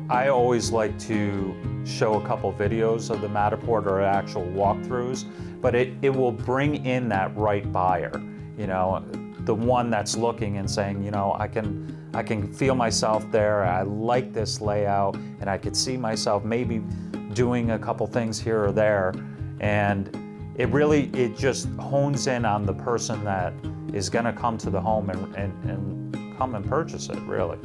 I always like to show a couple videos of the Matterport or actual walkthroughs, but it will bring in that right buyer, you know, the one that's looking and saying, you know, I can feel myself there, I like this layout, and I could see myself maybe doing a couple things here or there, and it just hones in on the person that is gonna come to the home and come and purchase it, really.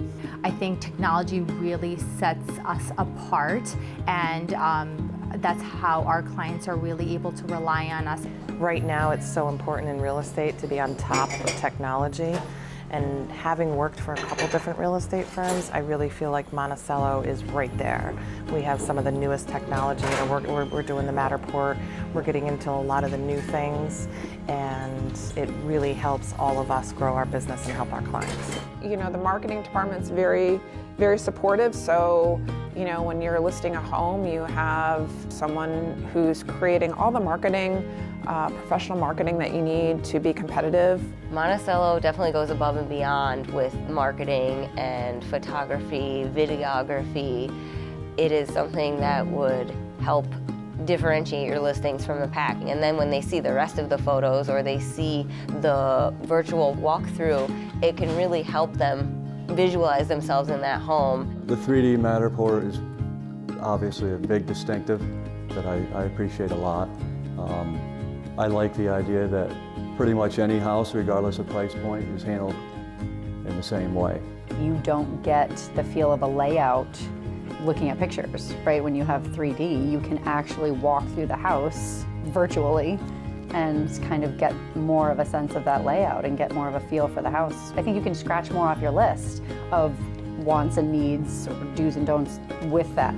I think technology really sets us apart, and that's how our clients are really able to rely on us. Right now, it's so important in real estate to be on top of technology. And having worked for a couple different real estate firms, I really feel like Monticello is right there. We have some of the newest technology. We're doing the Matterport. We're getting into a lot of the new things, and it really helps all of us grow our business and help our clients. You know, the marketing department's very, very supportive. So, you know, when you're listing a home, you have someone who's creating all the marketing, professional marketing that you need to be competitive. Monticello definitely goes above and beyond with marketing and photography, videography. It is something that would help differentiate your listings from the pack. And then when they see the rest of the photos or they see the virtual walkthrough, it can really help them visualize themselves in that home. The 3D Matterport is obviously a big distinctive that I appreciate a lot. I like the idea that pretty much any house, regardless of price point, is handled in the same way. You don't get the feel of a layout looking at pictures, right? When you have 3D, you can actually walk through the house virtually and kind of get more of a sense of that layout and get more of a feel for the house. I think you can scratch more off your list of wants and needs or do's and don'ts with that.